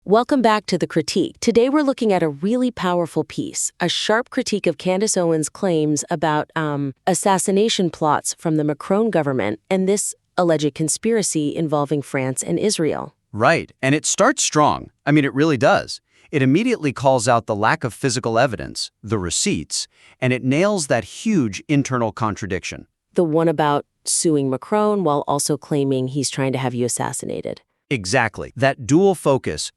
Welcome back to The Critique. Today we're looking at a really powerful piece, a sharp critique of Candace Owens' claims about assassination plots from the Macron government and this alleged conspiracy involving France and Israel. Right, and it starts strong. I mean, it really does. It immediately calls out the lack of physical evidence, the receipts, and it nails that huge internal contradiction. The one about suing Macron while also claiming he's trying to have you assassinated. Exactly. That dual focus,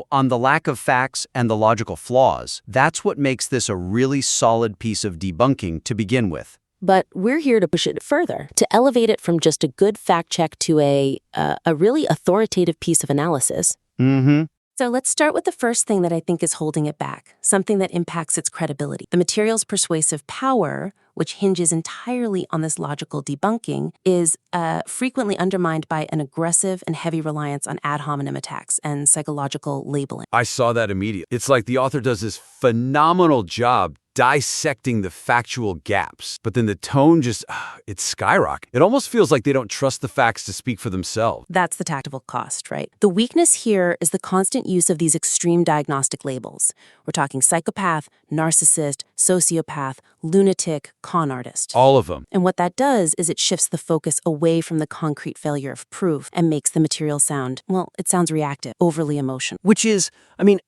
on the lack of facts and the logical flaws, that's what makes this a really solid piece of debunking to begin with. But we're here to push it further, to elevate it from just a good fact check to a really authoritative piece of analysis. Mm-hmm. So let's start with the first thing that I think is holding it back, something that impacts its credibility. The material's persuasive power, which hinges entirely on this logical debunking, is frequently undermined by an aggressive and heavy reliance on ad hominem attacks and psychological labeling. I saw that immediately. It's like the author does this phenomenal job dissecting the factual gaps, but then the tone just, it's skyrocket. It almost feels like they don't trust the facts to speak for themselves. That's the tactical cost, right? The weakness here is the constant use of these extreme diagnostic labels. We're talking psychopath, narcissist, sociopath, lunatic, con artist. All of them. And what that does is it shifts the focus away from the concrete failure of proof and makes the material sound, it sounds reactive, overly emotional. Which is,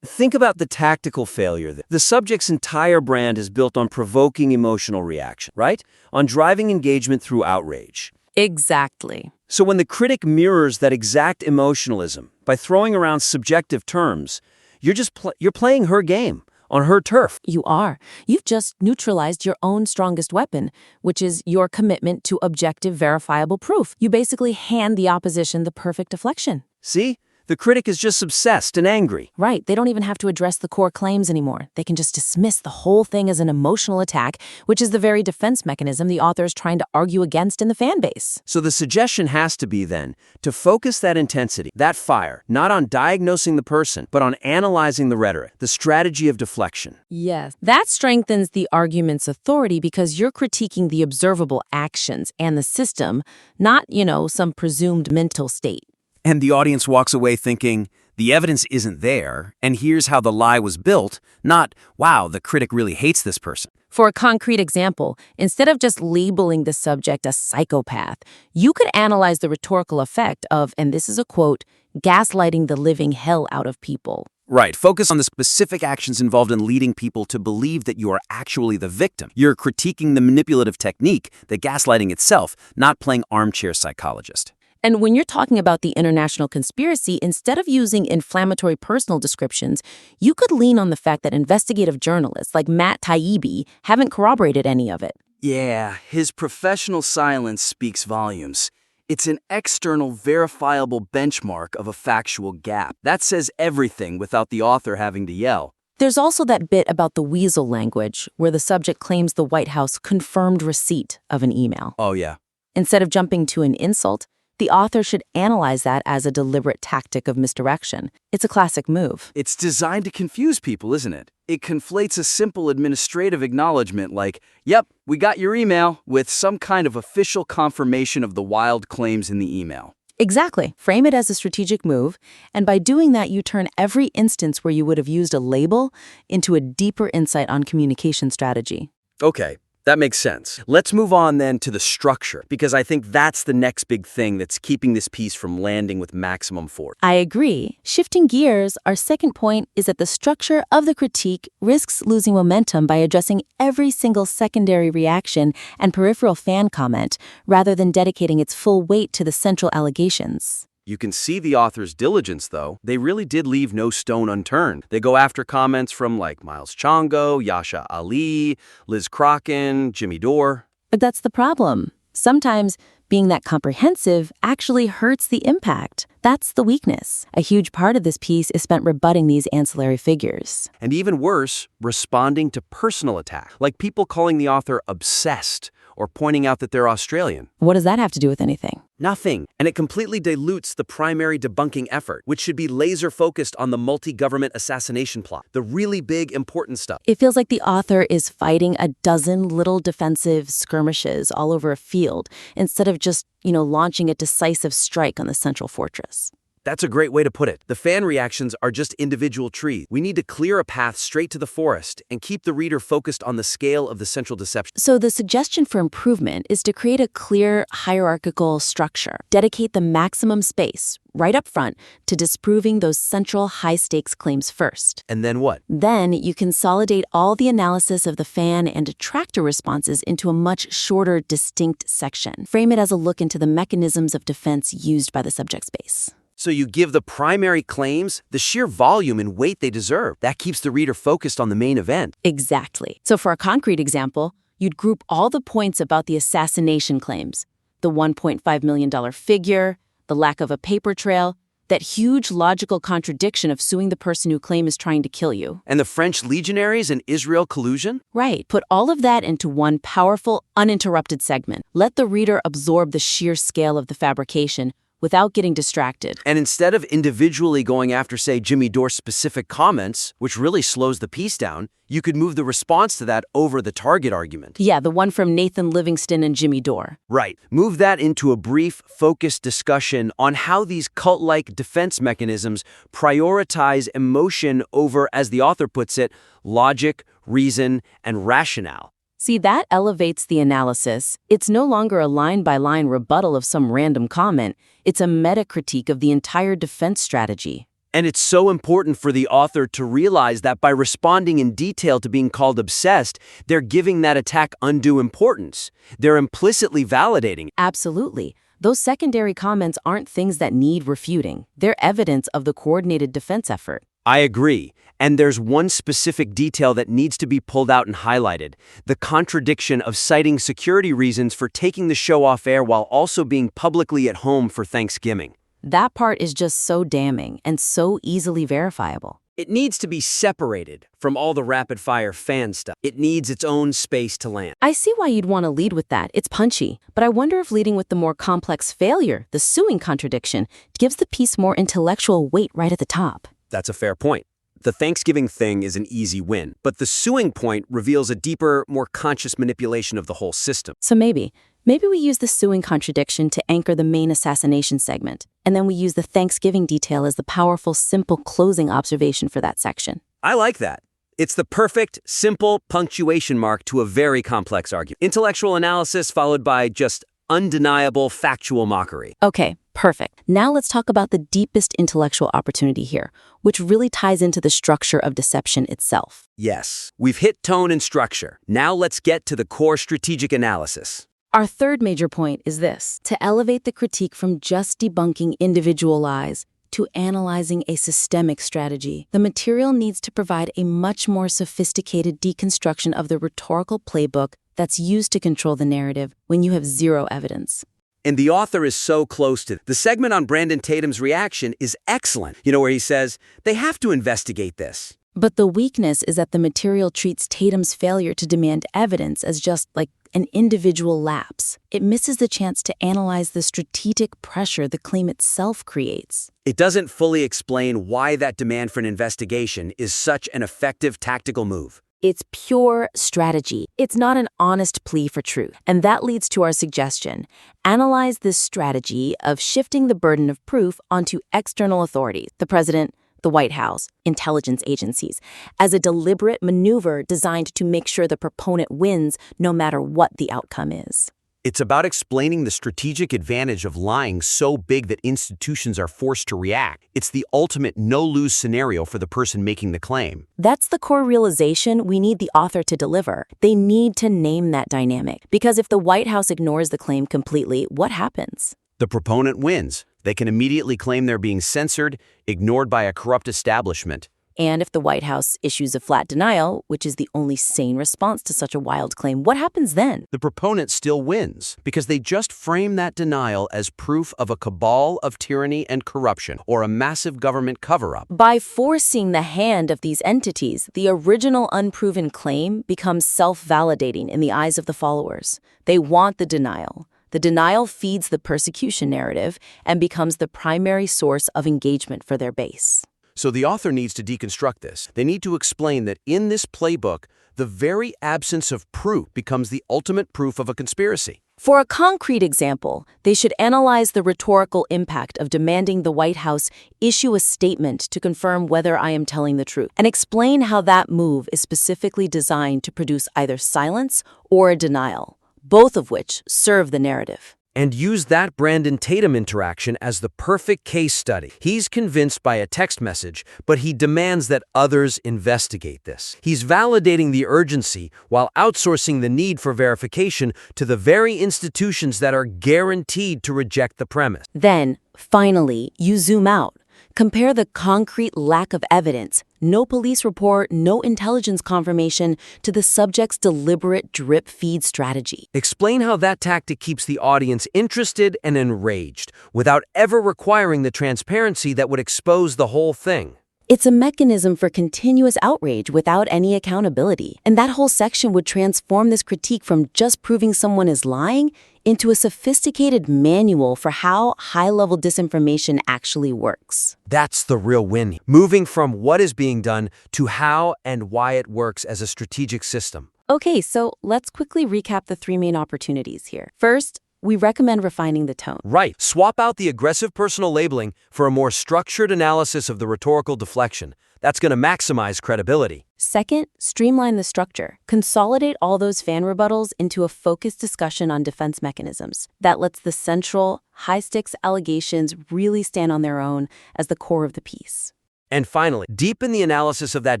think about the tactical failure. The subject's entire brand is built on provoking emotional reaction, right? On driving engagement through outrage. Exactly. So when the critic mirrors that exact emotionalism by throwing around subjective terms, you're playing her game on her turf. You are. You've just neutralized your own strongest weapon, which is your commitment to objective, verifiable proof. You basically hand the opposition the perfect deflection. See? The critic is just obsessed and angry. Right. They don't even have to address the core claims anymore. They can just dismiss the whole thing as an emotional attack, which is the very defense mechanism the author is trying to argue against in the fan base. So the suggestion has to be, then, to focus that intensity, that fire, not on diagnosing the person, but on analyzing the rhetoric, the strategy of deflection. Yes. That strengthens the argument's authority because you're critiquing the observable actions and the system, not, some presumed mental state. And the audience walks away thinking, the evidence isn't there, and here's how the lie was built, not, wow, the critic really hates this person. For a concrete example, instead of just labeling the subject a psychopath, you could analyze the rhetorical effect of, and this is a quote, gaslighting the living hell out of people. Right, focus on the specific actions involved in leading people to believe that you are actually the victim. You're critiquing the manipulative technique, the gaslighting itself, not playing armchair psychologist. And when you're talking about the international conspiracy, instead of using inflammatory personal descriptions, you could lean on the fact that investigative journalists like Matt Taibbi haven't corroborated any of it. Yeah, his professional silence speaks volumes. It's an external, verifiable benchmark of a factual gap. That says everything without the author having to yell. There's also that bit about the weasel language, where the subject claims the White House confirmed receipt of an email. Oh, yeah. Instead of jumping to an insult, the author should analyze that as a deliberate tactic of misdirection. It's a classic move. It's designed to confuse people, isn't it? It conflates a simple administrative acknowledgement like, yep, we got your email, with some kind of official confirmation of the wild claims in the email. Exactly. Frame it as a strategic move, and by doing that, you turn every instance where you would have used a label into a deeper insight on communication strategy. Okay. That makes sense. Let's move on then to the structure, because I think that's the next big thing that's keeping this piece from landing with maximum force. I agree. Shifting gears, our second point is that the structure of the critique risks losing momentum by addressing every single secondary reaction and peripheral fan comment, rather than dedicating its full weight to the central allegations. You can see the author's diligence, though. They really did leave no stone unturned. They go after comments from Miles Chongo, Yasha Ali, Liz Crocken, Jimmy Dore. But that's the problem. Sometimes being that comprehensive actually hurts the impact. That's the weakness. A huge part of this piece is spent rebutting these ancillary figures. And even worse, responding to personal attack, like people calling the author obsessed or pointing out that they're Australian. What does that have to do with anything? Nothing. And it completely dilutes the primary debunking effort, which should be laser-focused on the multi-government assassination plot, the really big, important stuff. It feels like the author is fighting a dozen little defensive skirmishes all over a field, instead of just, launching a decisive strike on the central fortress. That's a great way to put it. The fan reactions are just individual trees. We need to clear a path straight to the forest and keep the reader focused on the scale of the central deception. So the suggestion for improvement is to create a clear hierarchical structure. Dedicate the maximum space, right up front, to disproving those central high-stakes claims first. And then what? Then you consolidate all the analysis of the fan and detractor responses into a much shorter, distinct section. Frame it as a look into the mechanisms of defense used by the subject space. So you give the primary claims the sheer volume and weight they deserve. That keeps the reader focused on the main event. Exactly. So for a concrete example, you'd group all the points about the assassination claims, the $1.5 million figure, the lack of a paper trail, that huge logical contradiction of suing the person who claim is trying to kill you. And the French legionaries and Israel collusion? Right. Put all of that into one powerful, uninterrupted segment. Let the reader absorb the sheer scale of the fabrication without getting distracted. And instead of individually going after, say, Jimmy Dore's specific comments, which really slows the piece down, you could move the response to that over the target argument. Yeah, the one from Nathan Livingston and Jimmy Dore. Right. Move that into a brief, focused discussion on how these cult-like defense mechanisms prioritize emotion over, as the author puts it, logic, reason, and rationale. See, that elevates the analysis. It's no longer a line-by-line rebuttal of some random comment. It's a meta-critique of the entire defense strategy. And it's so important for the author to realize that by responding in detail to being called obsessed, they're giving that attack undue importance. They're implicitly validating. Absolutely. Those secondary comments aren't things that need refuting. They're evidence of the coordinated defense effort. I agree. And there's one specific detail that needs to be pulled out and highlighted: the contradiction of citing security reasons for taking the show off air while also being publicly at home for Thanksgiving. That part is just so damning and so easily verifiable. It needs to be separated from all the rapid-fire fan stuff. It needs its own space to land. I see why you'd want to lead with that. It's punchy. But I wonder if leading with the more complex failure, the suing contradiction, gives the piece more intellectual weight right at the top. That's a fair point. The Thanksgiving thing is an easy win, but the suing point reveals a deeper, more conscious manipulation of the whole system. So maybe we use the suing contradiction to anchor the main assassination segment, and then we use the Thanksgiving detail as the powerful, simple closing observation for that section. I like that. It's the perfect, simple punctuation mark to a very complex argument. Intellectual analysis followed by just undeniable factual mockery. Okay, perfect. Now let's talk about the deepest intellectual opportunity here, which really ties into the structure of deception itself. Yes, we've hit tone and structure. Now let's get to the core strategic analysis. Our third major point is this: to elevate the critique from just debunking individual lies to analyzing a systemic strategy. The material needs to provide a much more sophisticated deconstruction of the rhetorical playbook that's used to control the narrative when you have zero evidence. And the author is so close to it. The segment on Brandon Tatum's reaction is excellent. Where he says, they have to investigate this. But the weakness is that the material treats Tatum's failure to demand evidence as just like an individual lapse. It misses the chance to analyze the strategic pressure the claim itself creates. It doesn't fully explain why that demand for an investigation is such an effective tactical move. It's pure strategy. It's not an honest plea for truth. And that leads to our suggestion. Analyze this strategy of shifting the burden of proof onto external authorities, the president, the White House, intelligence agencies, as a deliberate maneuver designed to make sure the proponent wins no matter what the outcome is. It's about explaining the strategic advantage of lying so big that institutions are forced to react. It's the ultimate no-lose scenario for the person making the claim. That's the core realization we need the author to deliver. They need to name that dynamic. Because if the White House ignores the claim completely, what happens? The proponent wins. They can immediately claim they're being censored, ignored by a corrupt establishment. And if the White House issues a flat denial, which is the only sane response to such a wild claim, what happens then? The proponent still wins because they just frame that denial as proof of a cabal of tyranny and corruption or a massive government cover-up. By forcing the hand of these entities, the original unproven claim becomes self-validating in the eyes of the followers. They want the denial. The denial feeds the persecution narrative and becomes the primary source of engagement for their base. So the author needs to deconstruct this. They need to explain that in this playbook, the very absence of proof becomes the ultimate proof of a conspiracy. For a concrete example, they should analyze the rhetorical impact of demanding the White House issue a statement to confirm whether I am telling the truth, and explain how that move is specifically designed to produce either silence or a denial, both of which serve the narrative. And use that Brandon Tatum interaction as the perfect case study. He's convinced by a text message, but he demands that others investigate this. He's validating the urgency while outsourcing the need for verification to the very institutions that are guaranteed to reject the premise. Then, finally, you zoom out. Compare the concrete lack of evidence, no police report, no intelligence confirmation, to the subject's deliberate drip feed strategy. Explain how that tactic keeps the audience interested and enraged, without ever requiring the transparency that would expose the whole thing. It's a mechanism for continuous outrage without any accountability. And that whole section would transform this critique from just proving someone is lying into a sophisticated manual for how high-level disinformation actually works. That's the real win. Moving from what is being done to how and why it works as a strategic system. Okay, so let's quickly recap the three main opportunities here. First, we recommend refining the tone. Right. Swap out the aggressive personal labeling for a more structured analysis of the rhetorical deflection. That's going to maximize credibility. Second, streamline the structure. Consolidate all those fan rebuttals into a focused discussion on defense mechanisms that lets the central, high-stakes allegations really stand on their own as the core of the piece. And finally, deepen the analysis of that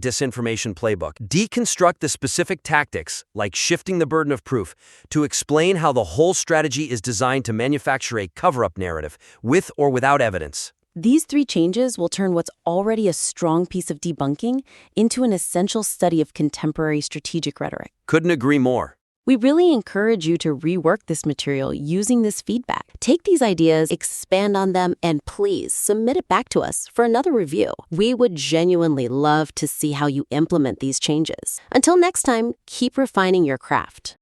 disinformation playbook. Deconstruct the specific tactics, like shifting the burden of proof, to explain how the whole strategy is designed to manufacture a cover-up narrative, with or without evidence. These three changes will turn what's already a strong piece of debunking into an essential study of contemporary strategic rhetoric. Couldn't agree more. We really encourage you to rework this material using this feedback. Take these ideas, expand on them, and please submit it back to us for another review. We would genuinely love to see how you implement these changes. Until next time, keep refining your craft.